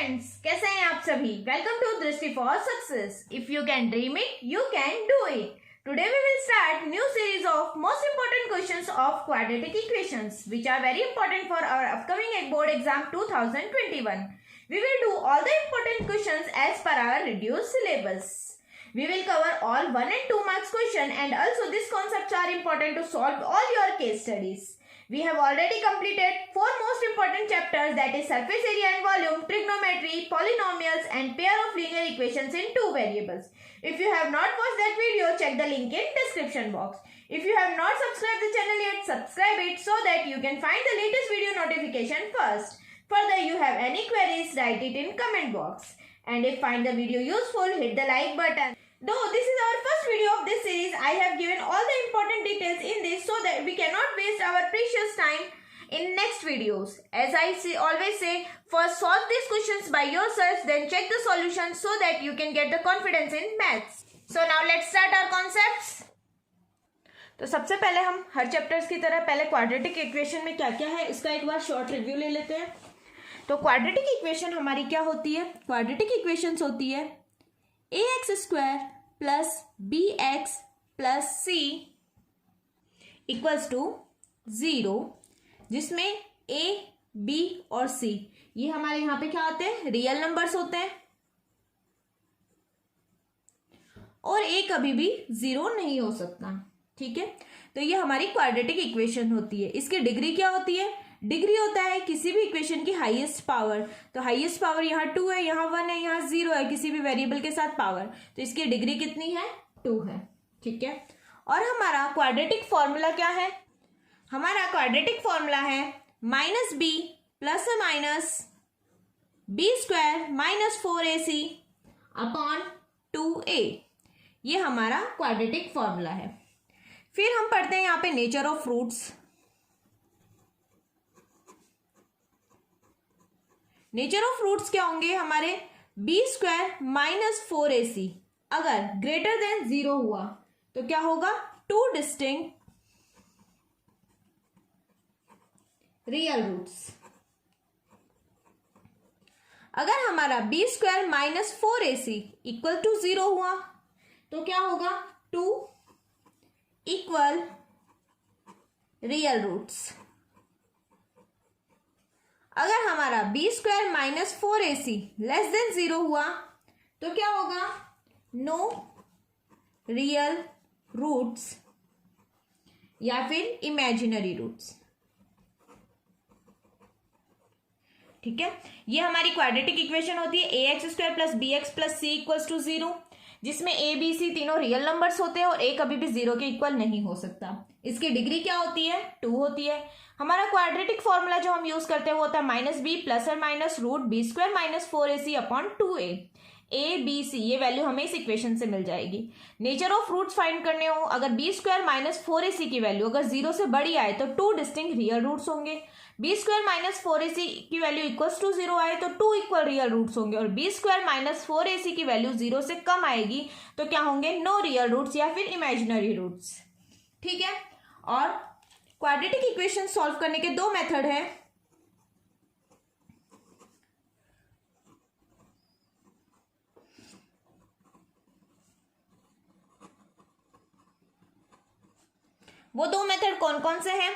Friends, कैसे हैं आप सभी। वेलकम टू दृष्टि for success. If you can dream it, you can do it. Today we will start new series of most important questions of quadratic equations which are very important for our upcoming board exam 2021. We will do all the important questions as per our reduced syllabus. We will cover all 1 and 2 marks question, and also these concepts are important to solve all your case studies. We have already completed 4 most important chapters, that is surface area and volume, trigonometry, polynomials and pair of linear equations in 2 variables. If you have not watched that video, check the link in description box. If you have not subscribed the channel yet, subscribe it so that you can find the latest video notification first. Further, you have any queries, write it in comment box. And if find the video useful, hit the like button. Though this is our first video of this series, I have given all the important details in this so that we cannot waste our precious time in next videos. As I always say, first solve these questions by yourself, then check the solutions so that you can get the confidence in maths. So now let's start our concepts. तो सबसे पहले हम हर chapters की तरह पहले quadratic equation में क्या क्या है इसका एक बार शॉर्ट रिव्यू ले लेते हैं। तो क्वाड्रेटिक इक्वेशन हमारी क्या होती है? क्वाड्रेटिक इक्वेशंस होती है ax² plus bx plus c equals to 0, जिसमें a, b और c ये हमारे यहाँ पे क्या होते हैं? रियल नंबर्स होते हैं, और a कभी भी 0 नहीं हो सकता। ठीक है, तो ये हमारी क्वाड्रेटिक इक्वेशन होती है। इसकी डिग्री क्या होती है? डिग्री होता है किसी भी इक्वेशन की हाईएस्ट पावर। तो हाईएस्ट पावर यहाँ 2 है, यहाँ 1 है, यहाँ 0 है, किसी भी वेरिएबल के साथ पावर, तो इसकी डिग्री कितनी है? 2 है। ठीक है, और हमारा क्वाड्रेटिक फॉर्मूला क्या है? हमारा क्वाड्रेटिक फॉर्मूला है -b plus minus b² minus 4ac upon 2a। ये हमारा क्वाड्रेटिक फॉर्मूला है। फिर हम पढ़ते हैं यहाँ पे nature of fruits. Nature of fruits क्या होंगे हमारे? b² माइनस 4ac अगर ग्रेटर देन 0 हुआ तो क्या होगा? 2 डिस्टिंक्ट रियल रूट्स। अगर हमारा b² minus 4ac equal to 0 हुआ तो क्या होगा? 2 इक्वल रियल रूट्स। अगर हमारा b² minus 4ac less than 0 हुआ तो क्या होगा? नो रियल रूट्स या फिर इमेजिनरी रूट्स। ठीक है, ये हमारी क्वाड्रेटिक इक्वेशन होती है ax² plus bx plus c equals to 0, जिसमें a b c तीनों रियल नंबर्स होते हैं और a कभी भी 0 के इक्वल नहीं हो सकता। इसकी डिग्री क्या होती है? 2 होती है। हमारा क्वाड्रेटिक फॉर्मूला जो हम यूज करते हैं वो होता है -b प्लस और minus root b² minus 4ac upon 2a। a b c ये वैल्यू हमें इस इक्वेशन से मिल जाएगी। नेचर ऑफ फ्रूट्स फाइंड करने हो, अगर b² माइनस 4ac की वैल्यू अगर 0 से बड़ी आए तो 2 डिस्टिंक्ट रियल रूट्स होंगे। b² माइनस 4ac की वैल्यू इक्वल्स टू 0 आए तो 2 इक्वल रियल रूट्स होंगे, और b² माइनस 4ac की वैल्यू 0 से कम आएगी तो क्या होंगे? नो रियल रूट्स या फिर इमेजिनरी रूट्स। ठीक है, और क्वाड्रेटिक इक्वेशन सॉल्व करने के 2 मेथड हैं। वो 2 मेथड कौन कौन से हैं?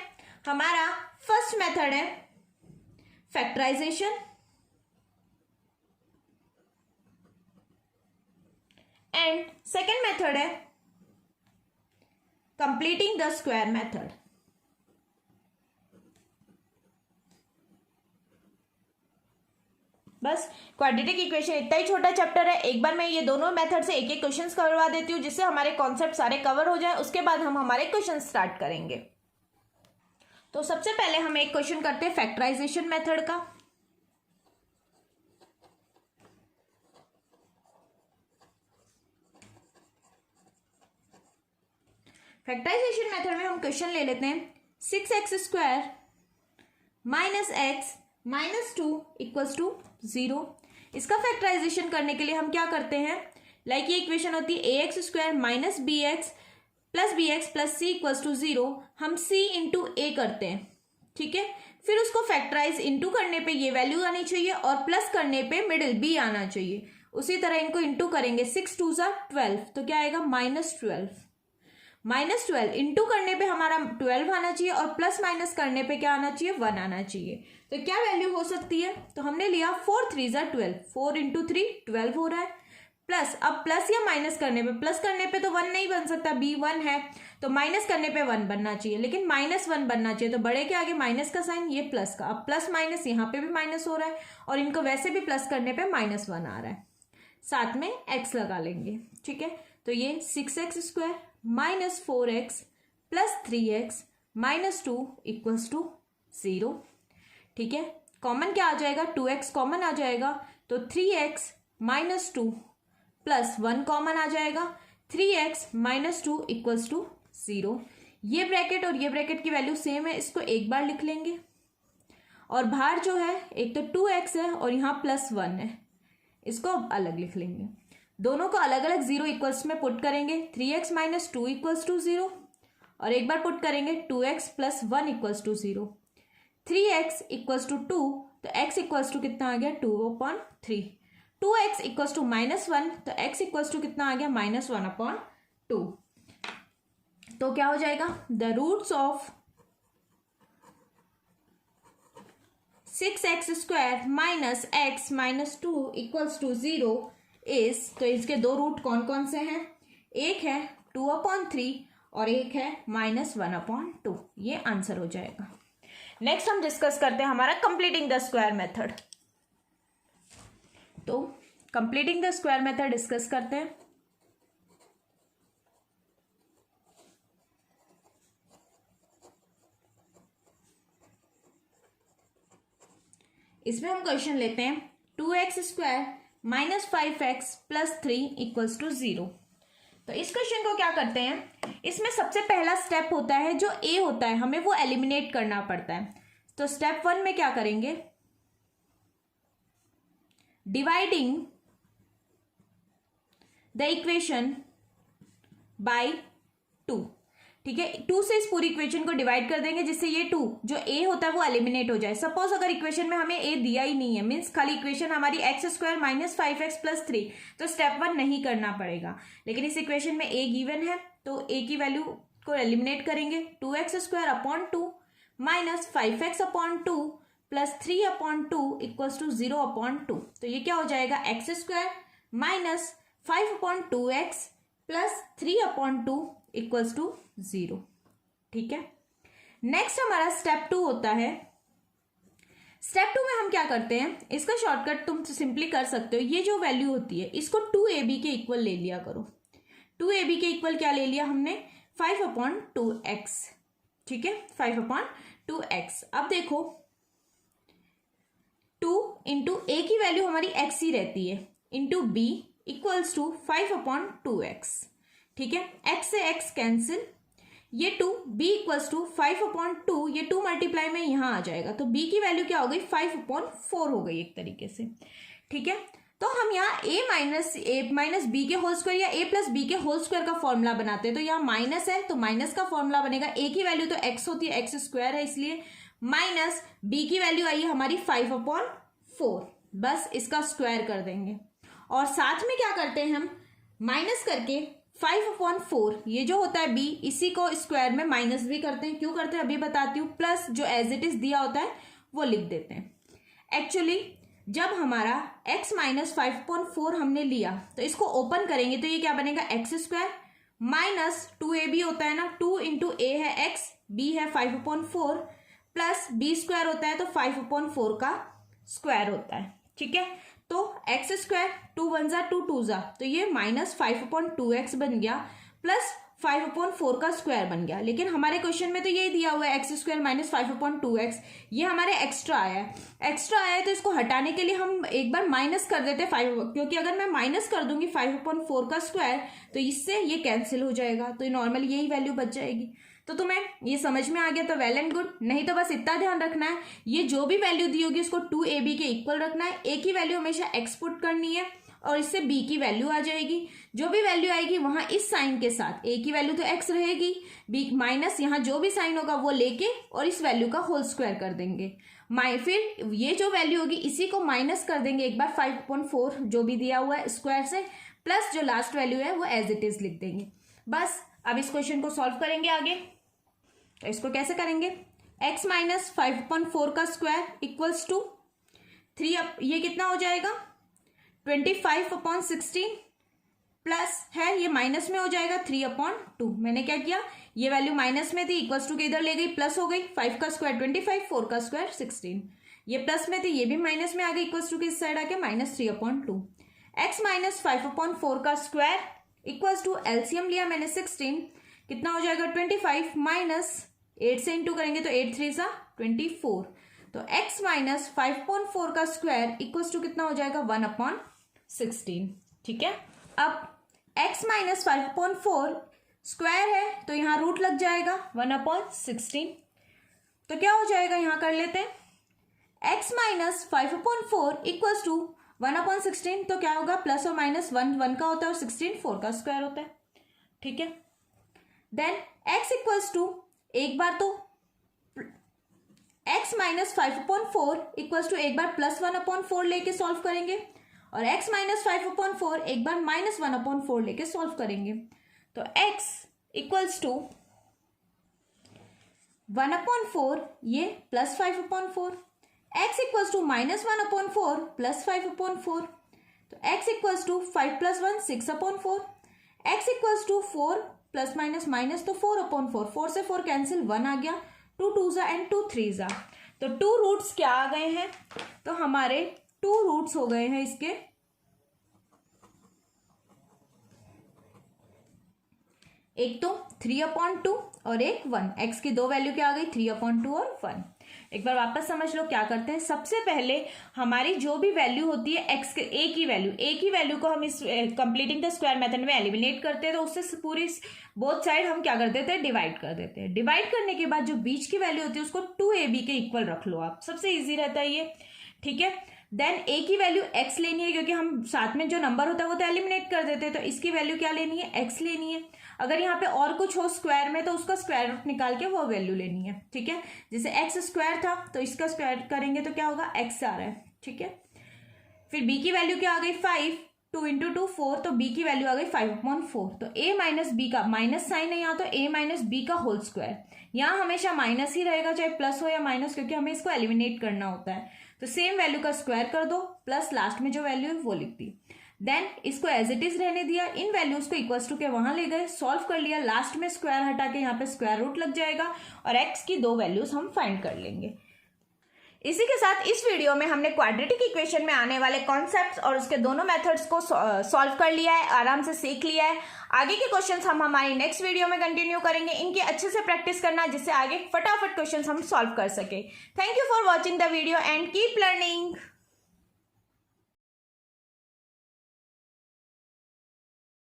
हमारा फर्स्ट मेथड है फैक्टराइजेशन एंड सेकेंड मेथड है कंप्लीटिंग द स्क्वायर मेथड। बस क्वाड्रेटिक इक्वेशन इतना ही छोटा चैप्टर है। एक बार मैं ये दोनों मेथड से एक एक क्वेश्चंस करवा देती हूँ जिससे हमारे कॉन्सेप्ट सारे कवर हो जाए, उसके बाद हम हमारे क्वेश्चन स्टार्ट करेंगे। तो सबसे पहले हम एक क्वेश्चन करते हैं फैक्टराइजेशन मेथड का। फैक्टराइजेशन मेथड में हम क्वेश्चन ले लेते हैं 6x² minus x minus 2 equals to 0। इसका फैक्टराइजेशन करने के लिए हम क्या करते हैं? लाइक ये इक्वेशन होती है ax² minus bx plus c equals to 0, हम c इंटू a करते हैं। ठीक है, फिर उसको फैक्टराइज इनटू करने पे ये वैल्यू आनी चाहिए और प्लस करने पे मिडिल बी आना चाहिए। उसी तरह इनको इनटू करेंगे, 6 2 ज़ा 12, तो क्या आएगा -12। -12 इंटू करने पे हमारा 12 आना चाहिए और प्लस माइनस करने पे क्या आना चाहिए, 1 आना चाहिए। तो क्या वैल्यू हो सकती है, तो हमने लिया 4 3 ज़ा 12, 4 इंटू 3 12 हो रहा है, प्लस अब प्लस या माइनस करने पे, प्लस करने पे तो 1 नहीं बन सकता, बी 1 है, तो माइनस करने पे 1 बनना चाहिए, लेकिन -1 बनना चाहिए, तो बड़े के आगे माइनस का साइन, ये प्लस का, अब प्लस माइनस यहाँ पे भी माइनस हो रहा है और इनको वैसे भी प्लस करने पे -1 आ रहा है, साथ में x लगा लेंगे, ठीक है। तो ये 6x² minus 4x plus 3x minus 2 equals to 0, ठीक है। कॉमन क्या आ जाएगा, 2x कॉमन आ जाएगा, तो 3x माइनस 2 प्लस 1 कॉमन आ जाएगा, 3x माइनस 2 इक्वल्स टू 0। ये ब्रैकेट और ये ब्रैकेट की वैल्यू सेम है, इसको एक बार लिख लेंगे और बाहर जो है एक तो 2x है और यहाँ +1 है, इसको अलग लिख लेंगे। दोनों को अलग अलग 0 इक्वल्स में पुट करेंगे, 3x माइनस 2 इक्वल्स टू 0 और एक बार पुट करेंगे 2x plus 1 equals to 0, 3x equals to 2, तो x इक्वल्स टू कितना आ गया, 2/3, 2x इक्वल्स टू -1, तो x इक्वल्स टू कितना आ गया, -1/2। तो क्या हो जाएगा, the roots of 6x² minus x minus 2 equals to 0 is, तो इसके दो रूट कौन कौन से हैं, एक है 2/3 और एक है -1/2, ये आंसर हो जाएगा। नेक्स्ट हम डिस्कस करते हैं हमारा कंप्लीटिंग द स्क्वायर मेथड। तो completing the square method discuss करते हैं। इसमें हम क्वेश्चन लेते हैं 2x² minus 5x plus 3 equals to 0। तो इस क्वेश्चन को क्या करते हैं, इसमें सबसे पहला स्टेप होता है जो a होता है, हमें वो एलिमिनेट करना पड़ता है। तो स्टेप 1 में क्या करेंगे, डिवाइडिंग द इक्वेशन बाय 2, ठीक है। 2 से इस पूरी इक्वेशन को डिवाइड कर देंगे जिससे ये 2 जो a होता है वो एलिमिनेट हो जाए। सपोज अगर इक्वेशन में हमें a दिया ही नहीं है, मीन्स खाली इक्वेशन हमारी x² माइनस 5x प्लस 3, तो स्टेप 1 नहीं करना पड़ेगा। लेकिन इस इक्वेशन में a गिवन है तो a की वैल्यू को एलिमिनेट करेंगे, 2x² minus 5x/2 plus 3/2 equals to 0/2। तो ये क्या हो जाएगा, x² minus 5/2x plus 3/2 equals to 0, ठीक है। नेक्स्ट हमारा स्टेप 2 होता है। स्टेप 2 में हम क्या करते हैं, इसका शॉर्टकट तुम सिंपली कर सकते हो, ये जो वैल्यू होती है इसको 2ab के इक्वल ले लिया करो। 2ab के इक्वल क्या ले लिया हमने, 5/2x, ठीक है, 5/2x। अब देखो 2 इंटू a की वैल्यू हमारी x ही रहती है, into b equals to 5/2x, ठीक है। x से x कैंसिल, ये 2, b इक्वल्स टू 5/2, ये 2 मल्टीप्लाई में यहाँ आ जाएगा, तो b की वैल्यू क्या हो गई, 5/4 हो गई एक तरीके से, ठीक है। तो हम यहाँ a माइनस b के होल स्क्वायर या a प्लस b के होल स्क्वायर का फॉर्मूला बनाते हैं। तो यहाँ माइनस है तो माइनस का फॉर्मूला बनेगा, a की वैल्यू तो x होती है, x² है इसलिए, माइनस b की वैल्यू आई है हमारी 5/4, बस इसका स्क्वायर कर देंगे और साथ में क्या करते हैं हम, माइनस करके 5/4 ये जो होता है b, इसी को स्क्वायर में माइनस भी करते हैं, क्यों करते हैं अभी बताती हूँ, प्लस जो एज इट इज दिया होता है वो लिख देते हैं। एक्चुअली जब हमारा x माइनस 5/4 हमने लिया तो इसको ओपन करेंगे तो ये क्या बनेगा, x² माइनस 2ab होता है ना, 2 इंटू a है x, b है 5/4 प्लस b² होता है तो 5/4 का स्क्वायर होता है, ठीक है। तो x², 2 1 ज़ा 2 2 ज़ा, तो ये माइनस 5/2x बन गया प्लस 5/4 का स्क्वायर बन गया। लेकिन हमारे क्वेश्चन में तो यही दिया हुआ है x² माइनस 5/2x, ये हमारे एक्स्ट्रा आया है, तो इसको हटाने के लिए हम एक बार माइनस कर देते हैं 5, क्योंकि अगर मैं माइनस कर दूंगी 5/4 का स्क्वायर तो इससे ये कैंसिल हो जाएगा, तो नॉर्मली यही वैल्यू बच जाएगी। तो तुम्हें ये समझ में आ गया तो वेल एंड गुड, नहीं तो बस इतना ध्यान रखना है, ये जो भी वैल्यू दी होगी उसको 2ab के इक्वल रखना है, a की वैल्यू हमेशा x पुट करनी है और इससे b की वैल्यू आ जाएगी। जो भी वैल्यू आएगी वहां इस साइन के साथ a की वैल्यू तो x रहेगी, b माइनस यहाँ जो भी साइन होगा वो लेके और इस वैल्यू का होल स्क्वायर कर देंगे। फिर ये जो वैल्यू होगी इसी को माइनस कर देंगे एक बार 5/4 जो भी दिया हुआ है स्क्वायर से, प्लस जो लास्ट वैल्यू है वो एज इट इज लिख देंगे। बस अब इस क्वेश्चन को सॉल्व करेंगे आगे। तो इसको कैसे करेंगे, x माइनस 5/4 का स्क्वायर इक्वल्स टू 3, ये कितना हो जाएगा 25/16 प्लस है ये माइनस में हो जाएगा 3/2। मैंने क्या किया, ये वैल्यू माइनस में थी, इक्वल्स टू के इधर ले गई, प्लस हो गई, 5 का स्क्वायर 25, 4 का स्क्वायर 16, ये प्लस में थी ये भी माइनस में आ गई, इक्वल्स टू के इस साइड आके -3/2। x माइनस 5/4 का स्क्वायर इक्वल्स टू एलसीएम लिया मैंने 16, कितना हो जाएगा 25 माइनस 8 से इंटू करेंगे तो 8 3 सा 24, तो x माइनस 5/4 का स्क्वायर इक्वल्स टू कितना हो जाएगा 1/16। ठीक है, अब x माइनस 5/4 स्क्वायर है तो यहाँ रूट लग जाएगा 1/16, तो क्या हो जाएगा यहाँ कर लेते हैं x माइनस 5/4 इक्वल्स टू 1/16, तो क्या होगा प्लस और माइनस 1 का होता है और 16 4 का स्क्वायर होता है। ठीक है, देन x इक्वल्स टू एक बार तो x माइनस 5/4 इक्वल्स टू एक बार प्लस 1/4 लेके सॉल्व करेंगे और x माइनस 5/4 एक बार माइनस 1/4 लेके सॉल्व करेंगे, तो x इक्वल्स टू 1/4 ये plus 5/4, x equals to minus 1/4 plus 5/4, तो x equals to 5 + 1 6/4, x equals to 4 plus minus minus तो 4/4, 4 से 4 कैंसिल, 1 आ गया, 2 2 एंड 2 3 तो 2 रूट्स क्या आ गए हैं, तो हमारे 2 रूट्स हो गए हैं इसके, एक तो 3/2 और एक 1, x की 2 वैल्यू क्या आ गई 3/2 और 1। एक बार वापस समझ लो क्या करते हैं, सबसे पहले हमारी जो भी वैल्यू होती है x के a की वैल्यू को हम इस कंप्लीटिंग द स्क्वायर मेथड में एलिमिनेट करते हैं, तो उससे पूरी बोथ साइड हम क्या कर देते हैं डिवाइड कर देते हैं। डिवाइड करने के बाद जो बीच की वैल्यू होती है उसको 2ab के इक्वल रख लो आप, सबसे ईजी रहता है ये। ठीक है, देन a की वैल्यू x लेनी है क्योंकि हम साथ में जो नंबर होता है वो तो एलिमिनेट कर देते हैं, तो इसकी वैल्यू क्या लेनी है x लेनी है। अगर यहाँ पे और कुछ हो स्क्वायर में तो उसका स्क्वायर रूट निकाल के वो वैल्यू लेनी है। ठीक है, जैसे x स्क्वायर था तो इसका स्क्वायर करेंगे तो क्या होगा x आ रहा है। ठीक है, फिर b की वैल्यू क्या आ गई 5, 2 × 2 4, तो b की वैल्यू आ गई 5/4, तो a माइनस b का माइनस साइन है यहाँ, तो a माइनस b का होल स्क्वायर, यहाँ हमेशा माइनस ही रहेगा चाहे प्लस हो या माइनस, क्योंकि हमें इसको एलिमिनेट करना होता है। तो सेम वैल्यू का स्क्वायर कर दो प्लस लास्ट में जो वैल्यू है वो लिख दी, देन इसको एज इट इज रहने दिया, इन वैल्यूज को इक्वल्स टू के वहां ले गए, सॉल्व कर लिया, लास्ट में स्क्वायर हटा के यहाँ पे स्क्वायर रूट लग जाएगा और x की 2 वैल्यूज हम फाइंड कर लेंगे। इसी के साथ इस वीडियो में हमने क्वाड्रेटिक इक्वेशन में आने वाले कॉन्सेप्ट्स और उसके दोनों मेथड्स को सॉल्व कर लिया है, आराम से सीख लिया है। आगे के क्वेश्चंस हम हमारी नेक्स्ट वीडियो में कंटिन्यू करेंगे, इनकी अच्छे से प्रैक्टिस करना जिससे आगे फटाफट क्वेश्चंस हम सॉल्व कर सके। Thank you for watching the video and keep learning.